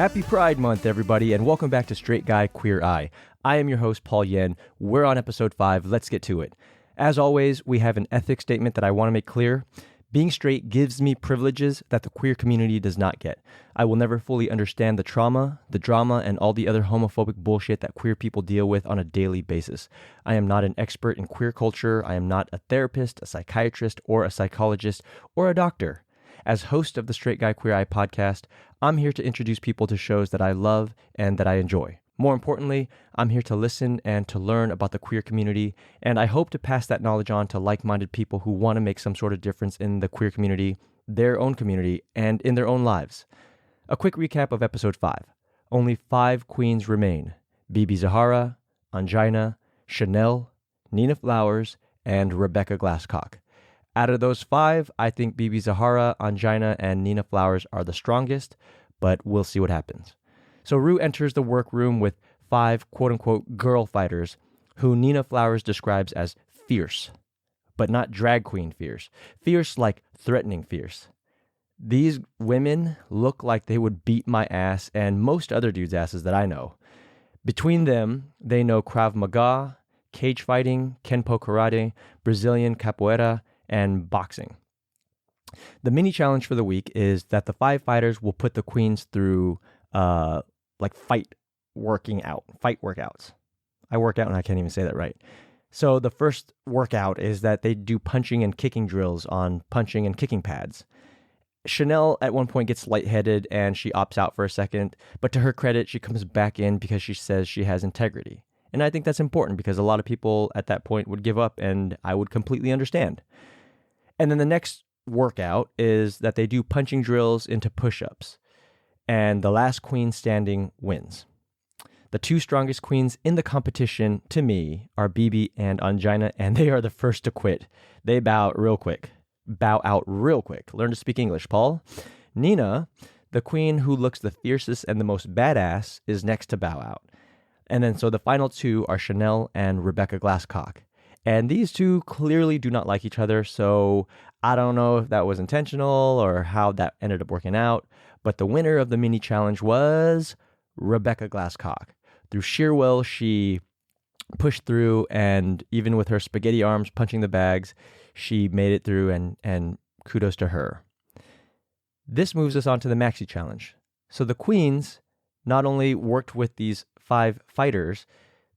Happy Pride Month, everybody, and welcome back to Straight Guy Queer Eye. I am your host, Paul Yen. We're on episode 5. Let's get to it. As always, we have an ethics statement that I want to make clear. Being straight gives me privileges that the queer community does not get. I will never fully understand the trauma, the drama, and all the other homophobic bullshit that queer people deal with on a daily basis. I am not an expert in queer culture. I am not a therapist, a psychiatrist, or a psychologist, or a doctor. As host of the Straight Guy Queer Eye podcast, I'm here to introduce people to shows that I love and that I enjoy. More importantly, I'm here to listen and to learn about the queer community, and I hope to pass that knowledge on to like-minded people who want to make some sort of difference in the queer community, their own community, and in their own lives. A quick recap of episode 5. Only 5 queens remain: Bibi Zahara, Angina, Chanel, Nina Flowers, and Rebecca Glasscock. Out of those 5, I think Bibi Zahara, Angina, and Nina Flowers are the strongest, but we'll see what happens. So Ru enters the workroom with 5 quote-unquote girl fighters, who Nina Flowers describes as fierce, but not drag queen fierce. Fierce like threatening fierce. These women look like they would beat my ass and most other dudes' asses that I know. Between them, they know Krav Maga, cage fighting, Kenpo karate, Brazilian capoeira, and boxing. The mini challenge for the week is that the 5 fighters will put the queens through fight workouts. I work out and I can't even say that right. So the first workout is that they do punching and kicking drills on punching and kicking pads. Chanel at one point gets lightheaded and she opts out for a second, but to her credit, she comes back in because she says she has integrity. And I think that's important because a lot of people at that point would give up, and I would completely understand. And then the next workout is that they do punching drills into push-ups, and the last queen standing wins. The 2 strongest queens in the competition, to me, are Bibi and Angina, and they are the first to quit. They bow out real quick. Learn to speak English, Paul. Nina, the queen who looks the fiercest and the most badass, is next to bow out. And then so the final 2 are Chanel and Rebecca Glasscock. And these 2 clearly do not like each other, so I don't know if that was intentional or how that ended up working out. But the winner of the mini challenge was Rebecca Glasscock. Through sheer will, she pushed through, and even with her spaghetti arms punching the bags, she made it through, and kudos to her. This moves us on to the maxi challenge. So the queens not only worked with these 5 fighters,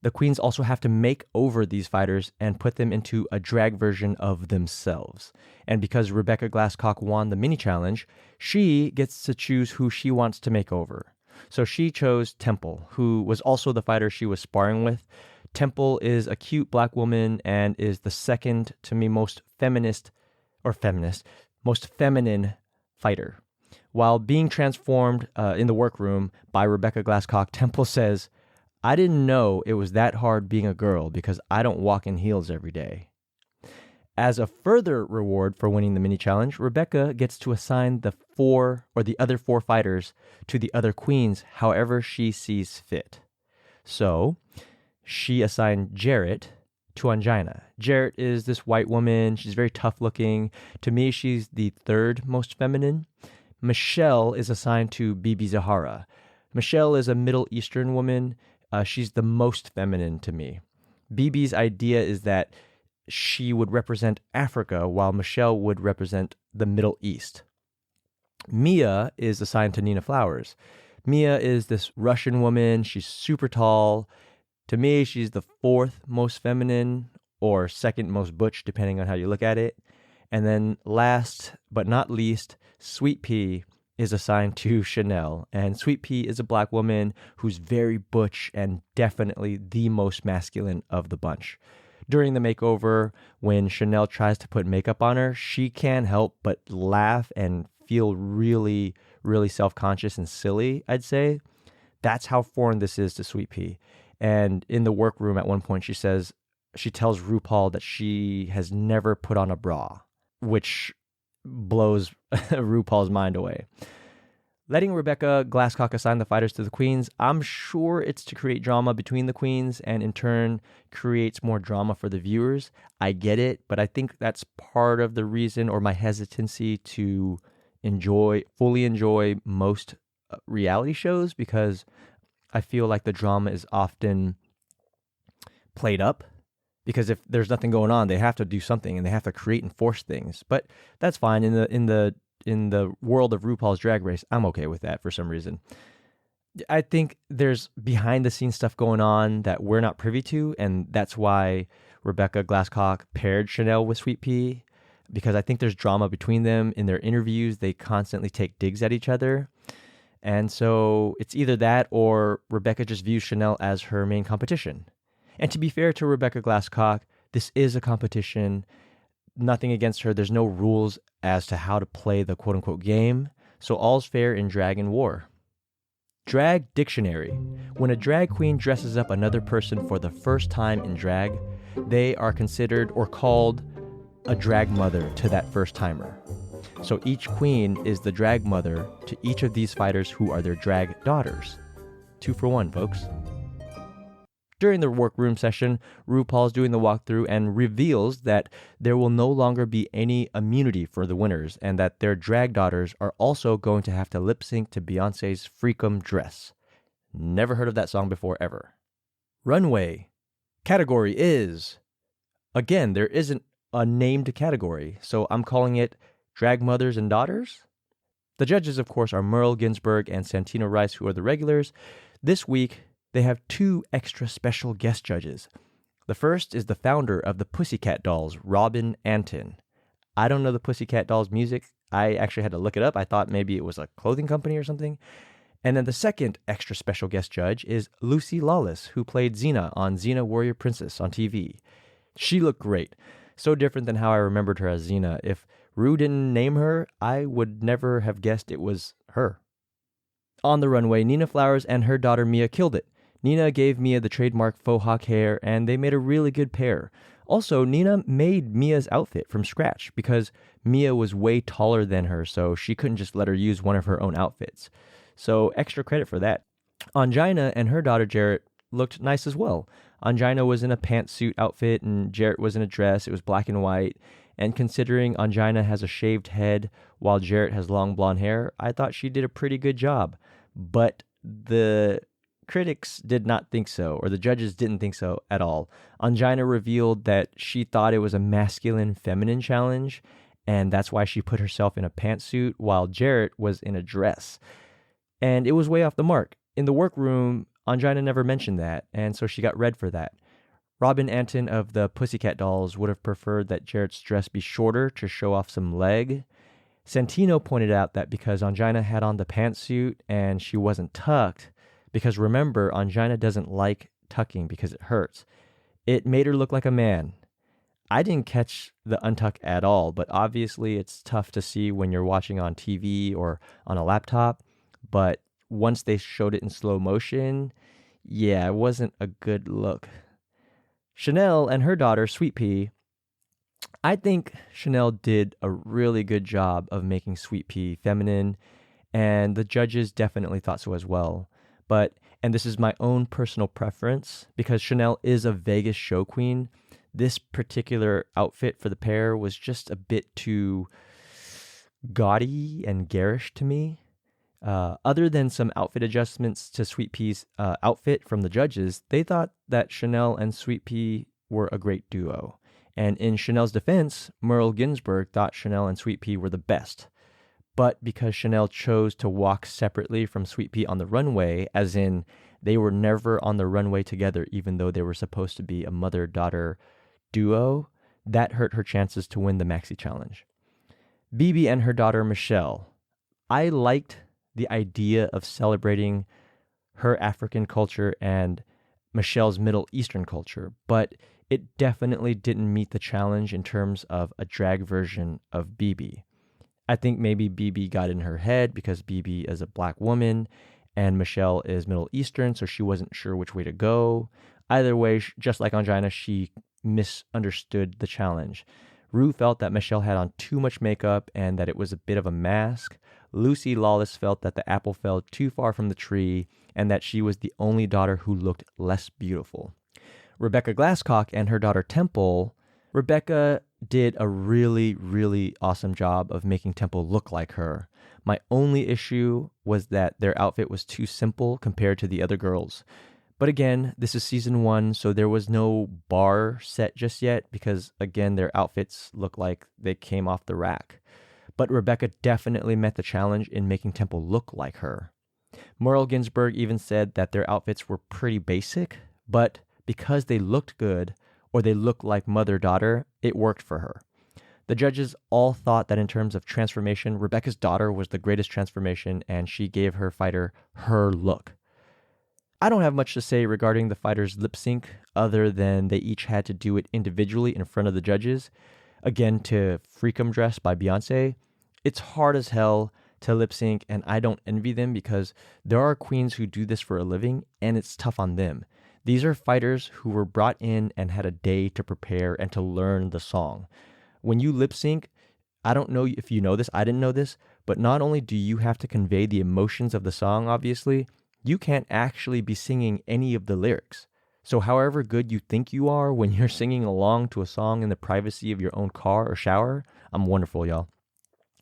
the queens also have to make over these fighters and put them into a drag version of themselves. And because Rebecca Glasscock won the mini challenge, she gets to choose who she wants to make over. So she chose Temple, who was also the fighter she was sparring with. Temple is a cute black woman and is the second to me most feminine fighter. While being transformed in the workroom by Rebecca Glasscock, Temple says, "I didn't know it was that hard being a girl because I don't walk in heels every day." As a further reward for winning the mini challenge, Rebecca gets to assign the other 4 fighters to the other queens however she sees fit. So she assigned Jarrett to Angina. Jarrett is this white woman. She's very tough looking. To me, she's the 3rd most feminine. Michelle is assigned to Bibi Zahara. Michelle is a Middle Eastern woman. She's the most feminine to me. Bibi's idea is that she would represent Africa while Michelle would represent the Middle East. Mia is assigned to Nina Flowers. Mia is this Russian woman. She's super tall. To me, she's the 4th most feminine or 2nd most butch, depending on how you look at it. And then last but not least, Sweet Pea is assigned to Chanel. And Sweet Pea is a black woman who's very butch and definitely the most masculine of the bunch. During the makeover, when Chanel tries to put makeup on her, she can't help but laugh and feel really, really self-conscious and silly, I'd say. That's how foreign this is to Sweet Pea. And in the workroom at one point, she tells RuPaul that she has never put on a bra, which blows RuPaul's mind away. Letting Rebecca Glasscock assign the fighters to the queens, I'm sure it's to create drama between the queens and in turn creates more drama for the viewers. I get it, but I think that's part of the reason or my hesitancy to fully enjoy most reality shows because I feel like the drama is often played up because if there's nothing going on, they have to do something and they have to create and force things. But that's fine in the world of RuPaul's Drag Race. I'm okay with that for some reason. I think there's behind the scenes stuff going on that we're not privy to, and that's why Rebecca Glasscock paired Chanel with Sweet Pea, because I think there's drama between them. In their interviews, they constantly take digs at each other. And so it's either that or Rebecca just views Chanel as her main competition. And to be fair to Rebecca Glasscock, this is a competition. Nothing against her. There's no rules as to how to play the quote-unquote game. So all's fair in drag and war. Drag dictionary. When a drag queen dresses up another person for the first time in drag, they are considered or called a drag mother to that first timer. So each queen is the drag mother to each of these fighters who are their drag daughters. 2 for 1, folks. During the workroom session, RuPaul's doing the walkthrough and reveals that there will no longer be any immunity for the winners and that their drag daughters are also going to have to lip sync to Beyonce's Freakum Dress. Never heard of that song before ever. Runway. Category is... Again, there isn't a named category, so I'm calling it Drag Mothers and Daughters. The judges, of course, are Merle Ginsburg and Santino Rice, who are the regulars. This week, they have 2 extra special guest judges. The first is the founder of the Pussycat Dolls, Robin Antin. I don't know the Pussycat Dolls music. I actually had to look it up. I thought maybe it was a clothing company or something. And then the second extra special guest judge is Lucy Lawless, who played Xena on Xena Warrior Princess on TV. She looked great. So different than how I remembered her as Xena. If Ru didn't name her, I would never have guessed it was her. On the runway, Nina Flowers and her daughter Mia killed it. Nina gave Mia the trademark faux hawk hair, and they made a really good pair. Also, Nina made Mia's outfit from scratch because Mia was way taller than her, so she couldn't just let her use one of her own outfits. So extra credit for that. Angina and her daughter Jarrett looked nice as well. Angina was in a pantsuit outfit and Jarrett was in a dress. It was black and white. And considering Angina has a shaved head while Jarrett has long blonde hair, I thought she did a pretty good job. But the critics did not think so, or the judges didn't think so at all. Angina revealed that she thought it was a masculine-feminine challenge, and that's why she put herself in a pantsuit while Jarrett was in a dress. And it was way off the mark. In the workroom, Angina never mentioned that, and so she got red for that. Robin Antin of the Pussycat Dolls would have preferred that Jarrett's dress be shorter to show off some leg. Santino pointed out that because Angina had on the pantsuit and she wasn't tucked, because remember, Angina doesn't like tucking because it hurts, it made her look like a man. I didn't catch the untuck at all, but obviously it's tough to see when you're watching on TV or on a laptop. But once they showed it in slow motion, yeah, it wasn't a good look. Chanel and her daughter, Sweet Pea, I think Chanel did a really good job of making Sweet Pea feminine, and the judges definitely thought so as well. But, and this is my own personal preference, because Chanel is a Vegas show queen, this particular outfit for the pair was just a bit too gaudy and garish to me. Other than some outfit adjustments to Sweet Pea's outfit from the judges, they thought that Chanel and Sweet Pea were a great duo. And in Chanel's defense, Merle Ginsburg thought Chanel and Sweet Pea were the best. But because Chanel chose to walk separately from Sweet Pea on the runway, as in they were never on the runway together even though they were supposed to be a mother-daughter duo, that hurt her chances to win the Maxi Challenge. BB and her daughter Michelle. I liked the idea of celebrating her African culture and Michelle's Middle Eastern culture, but it definitely didn't meet the challenge in terms of a drag version of BB. I think maybe BB got in her head because BB is a black woman and Michelle is Middle Eastern, so she wasn't sure which way to go. Either way, just like Angina, she misunderstood the challenge. Ru felt that Michelle had on too much makeup and that it was a bit of a mask. Lucy Lawless felt that the apple fell too far from the tree and that she was the only daughter who looked less beautiful. Rebecca Glasscock and her daughter Temple, Rebecca did a really, really awesome job of making Temple look like her. My only issue was that their outfit was too simple compared to the other girls. But again, this is season 1, so there was no bar set just yet because, again, their outfits look like they came off the rack. But Rebecca definitely met the challenge in making Temple look like her. Merle Ginsburg even said that their outfits were pretty basic, but because they looked good or they looked like mother-daughter, it worked for her. The judges all thought that in terms of transformation, Rebecca's daughter was the greatest transformation, and she gave her fighter her look. I don't have much to say regarding the fighters' lip sync other than they each had to do it individually in front of the judges. Again, to Freakum Dress by Beyonce, it's hard as hell to lip sync, and I don't envy them because there are queens who do this for a living, and it's tough on them. These are fighters who were brought in and had a day to prepare and to learn the song. When you lip sync, I don't know if you know this, I didn't know this, but not only do you have to convey the emotions of the song, obviously, you can't actually be singing any of the lyrics. So however good you think you are when you're singing along to a song in the privacy of your own car or shower, I'm wonderful, y'all.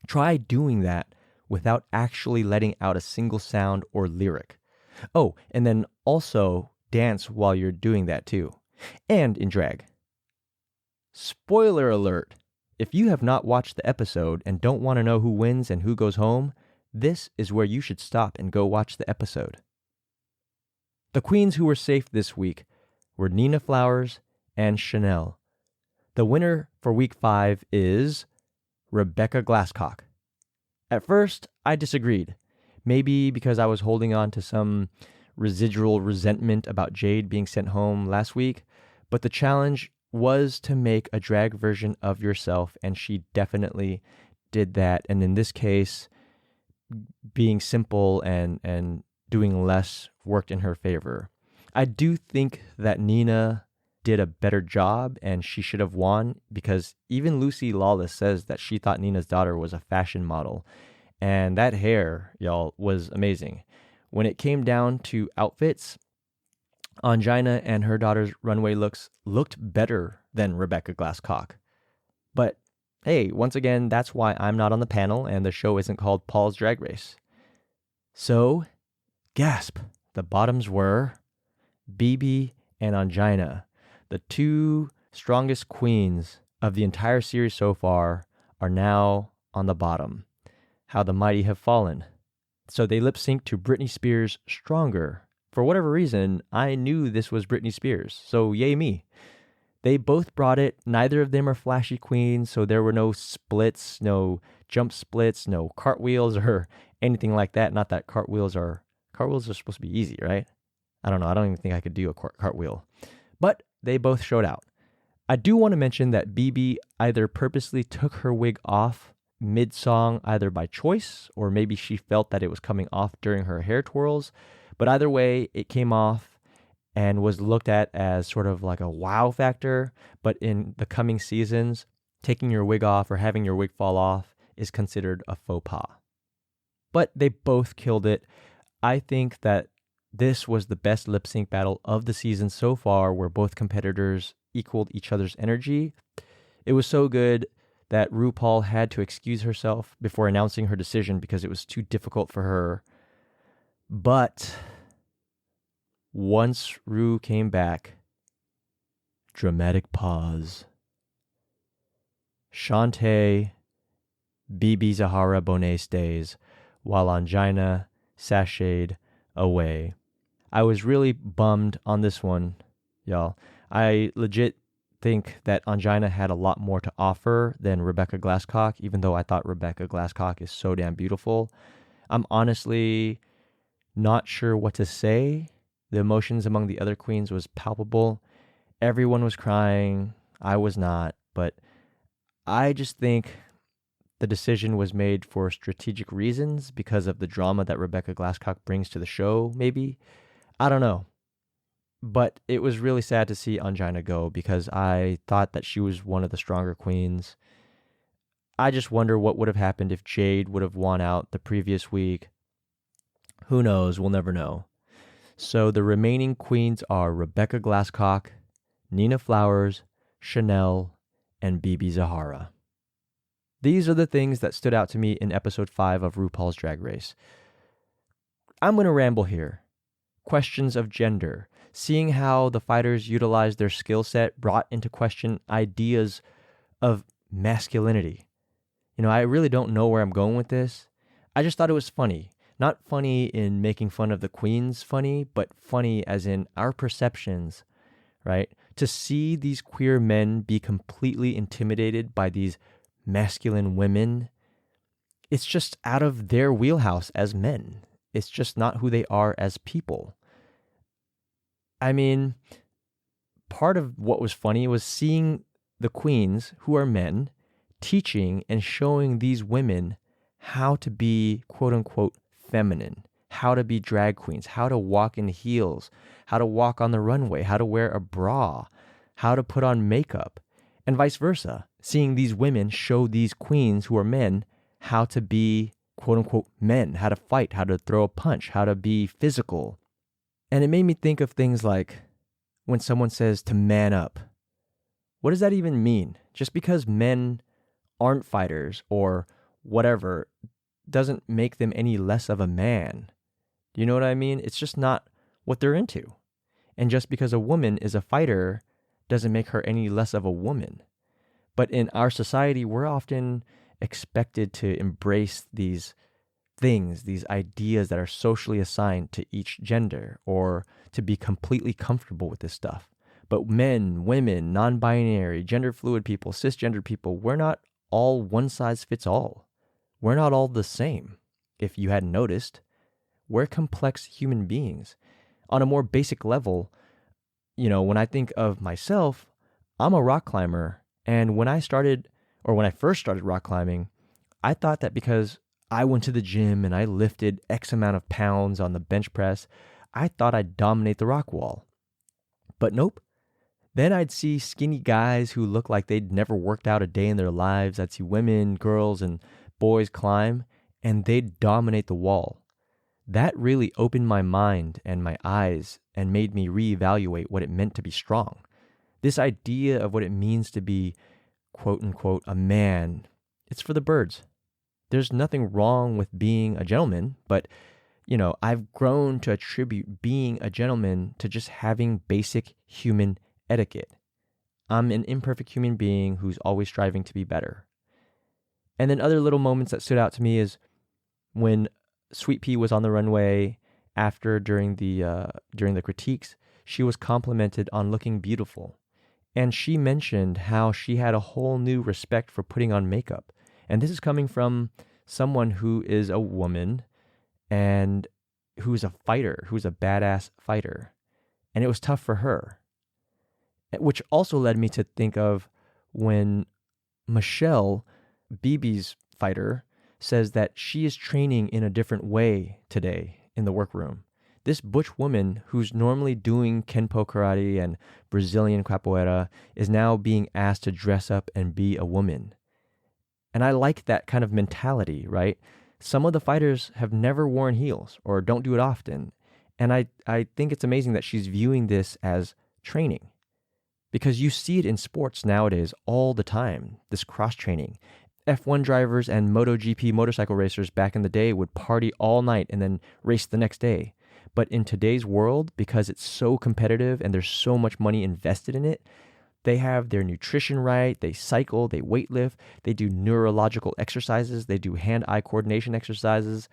Try doing that without actually letting out a single sound or lyric. Oh, and then also dance while you're doing that too. And in drag. Spoiler alert! If you have not watched the episode and don't want to know who wins and who goes home, this is where you should stop and go watch the episode. The queens who were safe this week were Nina Flowers and Chanel. The winner for week 5 is Rebecca Glasscock. At first, I disagreed. Maybe because I was holding on to some residual resentment about Jade being sent home last week, but the challenge was to make a drag version of yourself, and she definitely did that. And in this case, being simple and doing less worked in her favor. I do think that Nina did a better job and she should have won because even Lucy Lawless says that she thought Nina's daughter was a fashion model. And that hair, y'all, was amazing. When it came down to outfits, Angina and her daughter's runway looks looked better than Rebecca Glasscock. But hey, once again, that's why I'm not on the panel and the show isn't called Paul's Drag Race. So, gasp, the bottoms were BB and Angina. The two strongest queens of the entire series so far are now on the bottom. How the mighty have fallen. So they lip synced to Britney Spears' Stronger. For whatever reason, I knew this was Britney Spears, so yay me. They both brought it. Neither of them are flashy queens, so there were no splits, no jump splits, no cartwheels or anything like that. Not that cartwheels are supposed to be easy, right? I don't know. I don't even think I could do a cartwheel. But they both showed out. I do want to mention that BB either purposely took her wig off mid-song, either by choice, or maybe she felt that it was coming off during her hair twirls. But either way, it came off and was looked at as sort of like a wow factor. But in the coming seasons, taking your wig off or having your wig fall off is considered a faux pas. But they both killed it. I think that this was the best lip sync battle of the season so far, where both competitors equaled each other's energy. It was so good that RuPaul had to excuse herself before announcing her decision because it was too difficult for her. But once Ru came back, dramatic pause. Shantae, BB Zahara Bonet stays, while Angina sashayed away. I was really bummed on this one, y'all. I legit think that Angina had a lot more to offer than Rebecca Glasscock, even though I thought Rebecca Glasscock is so damn beautiful. I'm honestly not sure what to say. The emotions among the other queens was palpable. Everyone was crying. I was not. But I just think the decision was made for strategic reasons because of the drama that Rebecca Glasscock brings to the show, maybe. I don't know. But it was really sad to see Angina go because I thought that she was one of the stronger queens. I just wonder what would have happened if Jade would have won out the previous week. Who knows? We'll never know. So the remaining queens are Rebecca Glasscock, Nina Flowers, Chanel, and Bibi Zahara. These are the things that stood out to me in episode 5 of RuPaul's Drag Race. I'm going to ramble here. Questions of gender, seeing how the fighters utilized their skill set brought into question ideas of masculinity. I really don't know where I'm going with this. I just thought it was funny. Not funny in making fun of the queens funny, but funny as in our perceptions, right? To see these queer men be completely intimidated by these masculine women, it's just out of their wheelhouse as men. It's just not who they are as people. I mean, part of what was funny was seeing the queens, who are men, teaching and showing these women how to be quote-unquote feminine, how to be drag queens, how to walk in heels, how to walk on the runway, how to wear a bra, how to put on makeup, and vice versa. Seeing these women show these queens who are men how to be quote-unquote men, how to fight, how to throw a punch, how to be physical. And it made me think of things like when someone says to man up. What does that even mean? Just because men aren't fighters or whatever doesn't make them any less of a man. Do you know what I mean? It's just not what they're into. And just because a woman is a fighter doesn't make her any less of a woman. But in our society, we're often expected to embrace these things, these ideas that are socially assigned to each gender, or to be completely comfortable with this stuff. But men, women, non-binary, gender fluid people, cisgender people, we're not all one size fits all. We're not all the same. If you hadn't noticed, we're complex human beings. On a more basic level, when I think of myself, I'm a rock climber. And when I first started rock climbing, I thought that because I went to the gym and I lifted X amount of pounds on the bench press, I thought I'd dominate the rock wall. But nope. Then I'd see skinny guys who look like they'd never worked out a day in their lives. I'd see women, girls, and boys climb, and they'd dominate the wall. That really opened my mind and my eyes and made me reevaluate what it meant to be strong. This idea of what it means to be, quote unquote, a man, it's for the birds. There's nothing wrong with being a gentleman, but, I've grown to attribute being a gentleman to just having basic human etiquette. I'm an imperfect human being who's always striving to be better. And then other little moments that stood out to me is when Sweet Pea was on the runway during the critiques, she was complimented on looking beautiful. And she mentioned how she had a whole new respect for putting on makeup. And this is coming from someone who is a woman and who's a fighter, who's a badass fighter. And it was tough for her. Which also led me to think of when Michelle, Bibi's fighter, says that she is training in a different way today in the workroom. This butch woman who's normally doing Kenpo karate and Brazilian capoeira is now being asked to dress up and be a woman. And I like that kind of mentality, right? Some of the fighters have never worn heels or don't do it often. And I think it's amazing that she's viewing this as training. Because you see it in sports nowadays all the time, this cross-training. F1 drivers and MotoGP motorcycle racers back in the day would party all night and then race the next day. But in today's world, because it's so competitive and there's so much money invested in it, they have their nutrition right, they cycle, they weightlift, they do neurological exercises, they do hand-eye coordination exercises.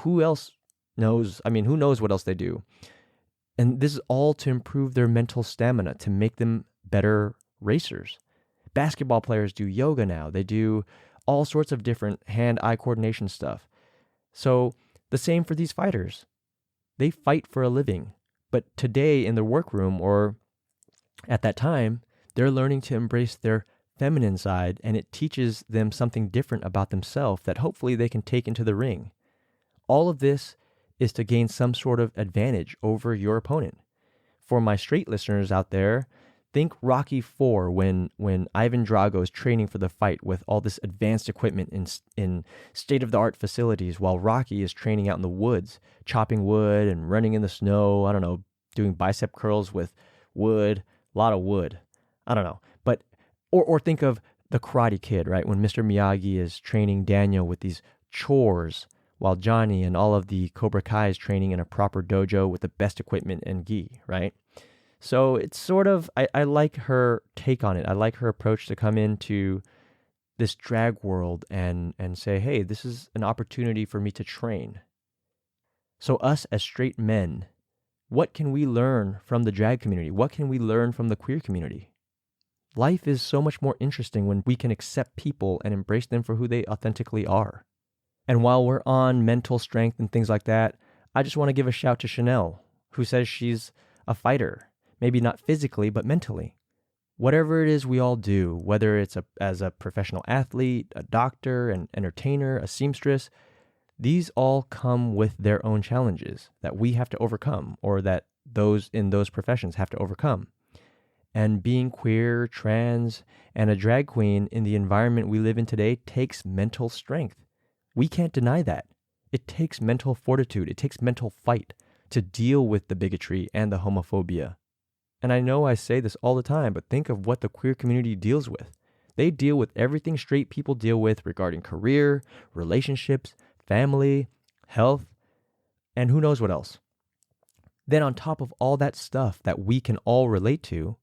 Who else knows? I mean, who knows what else they do? And this is all to improve their mental stamina, to make them better racers. Basketball players do yoga now. They do all sorts of different hand-eye coordination stuff. So the same for these fighters. They fight for a living. But today in the workroom, or at that time, they're learning to embrace their feminine side, and it teaches them something different about themselves that hopefully they can take into the ring. All of this is to gain some sort of advantage over your opponent. For my straight listeners out there, think Rocky IV when Ivan Drago is training for the fight with all this advanced equipment in state-of-the-art facilities while Rocky is training out in the woods, chopping wood and running in the snow, doing bicep curls with wood, a lot of wood. I don't know. But Or think of the Karate Kid, right? When Mr. Miyagi is training Daniel with these chores, while Johnny and all of the Cobra Kai is training in a proper dojo with the best equipment and gi, right? So it's sort of, I like her take on it. I like her approach to come into this drag world and say, hey, this is an opportunity for me to train. So us as straight men, what can we learn from the drag community? What can we learn from the queer community? Life is so much more interesting when we can accept people and embrace them for who they authentically are. And while we're on mental strength and things like that, I just want to give a shout to Chanel, who says she's a fighter, maybe not physically, but mentally. Whatever it is we all do, whether it's as a professional athlete, a doctor, an entertainer, a seamstress, these all come with their own challenges that we have to overcome, or that those in those professions have to overcome. And being queer, trans, and a drag queen in the environment we live in today takes mental strength. We can't deny that. It takes mental fortitude. It takes mental fight to deal with the bigotry and the homophobia. And I know I say this all the time, but think of what the queer community deals with. They deal with everything straight people deal with regarding career, relationships, family, health, and who knows what else. Then on top of all that stuff that we can all relate to,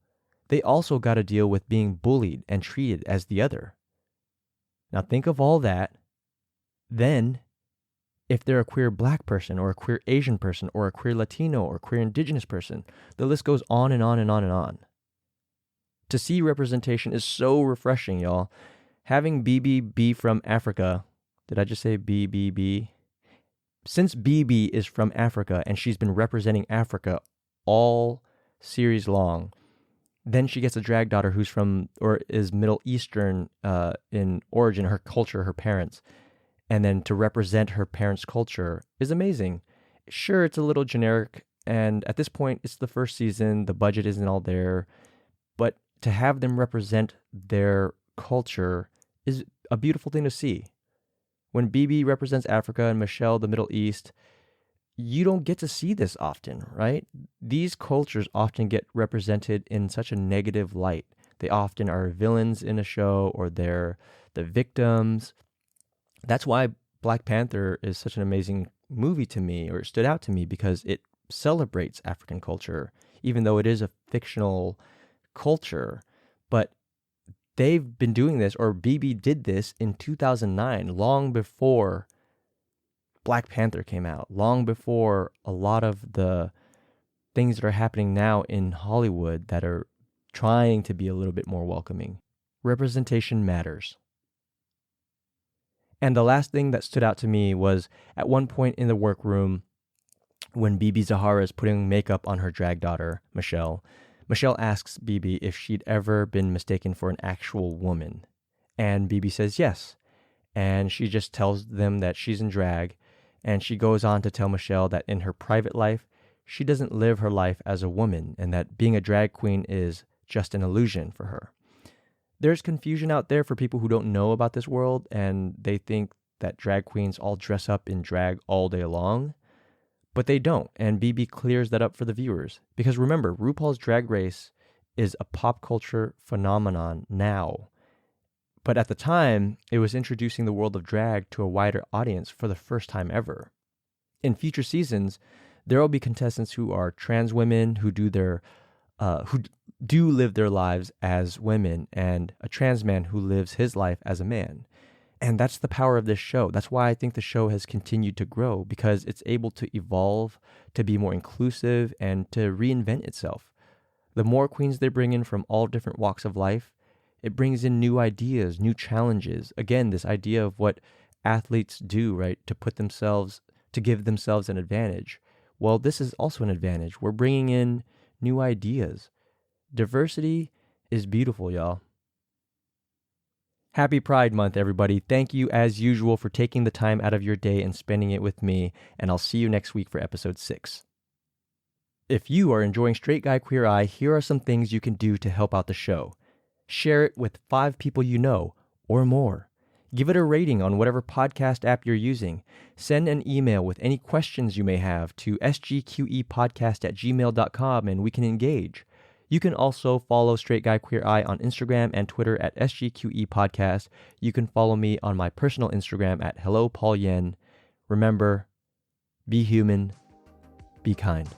they also got to deal with being bullied and treated as the other. Now think of all that. Then, if they're a queer black person or a queer Asian person or a queer Latino or queer indigenous person, the list goes on and on and on and on. To see representation is so refreshing, y'all. Having BB be from Africa, did I just say BBB? Since BB is from Africa and she's been representing Africa all series long, then she gets a drag daughter who's from, or is Middle Eastern in origin, her culture, her parents. And then to represent her parents' culture is amazing. Sure, it's a little generic, and at this point, it's the first season, the budget isn't all there, but to have them represent their culture is a beautiful thing to see. When BB represents Africa and Michelle the Middle East, you don't get to see this often, right? These cultures often get represented in such a negative light. They often are villains in a show, or they're the victims. That's why Black Panther is such an amazing movie to me, or it stood out to me, because it celebrates African culture, even though it is a fictional culture. But they've been doing this, or BB did this in 2009, long before Black Panther came out, long before a lot of the things that are happening now in Hollywood that are trying to be a little bit more welcoming. Representation matters. And the last thing that stood out to me was at one point in the workroom, when BB Zahara is putting makeup on her drag daughter, Michelle asks BB if she'd ever been mistaken for an actual woman. And BB says yes. And she just tells them that she's in drag. And she goes on to tell Michelle that in her private life, she doesn't live her life as a woman, and that being a drag queen is just an illusion for her. There's confusion out there for people who don't know about this world, and they think that drag queens all dress up in drag all day long, but they don't, and BB clears that up for the viewers. Because remember, RuPaul's Drag Race is a pop culture phenomenon now, but at the time, it was introducing the world of drag to a wider audience for the first time ever. In future seasons, there will be contestants who are trans women who do live their lives as women, and a trans man who lives his life as a man. And that's the power of this show. That's why I think the show has continued to grow, because it's able to evolve, to be more inclusive, and to reinvent itself. The more queens they bring in from all different walks of life, it brings in new ideas, new challenges. Again, this idea of what athletes do, right, to give themselves an advantage. Well, this is also an advantage. We're bringing in new ideas. Diversity is beautiful, y'all. Happy Pride Month, everybody. Thank you, as usual, for taking the time out of your day and spending it with me, and I'll see you next week for episode 6. If you are enjoying Straight Guy Queer Eye, here are some things you can do to help out the show. Share it with 5 people you know, or more. Give it a rating on whatever podcast app you're using. Send an email with any questions you may have to sgqepodcast@gmail.com, and we can engage. You can also follow Straight Guy Queer Eye on Instagram and Twitter at SGQE Podcast. You can follow me on my personal Instagram at Hello Paul Yen. Remember, be human, be kind.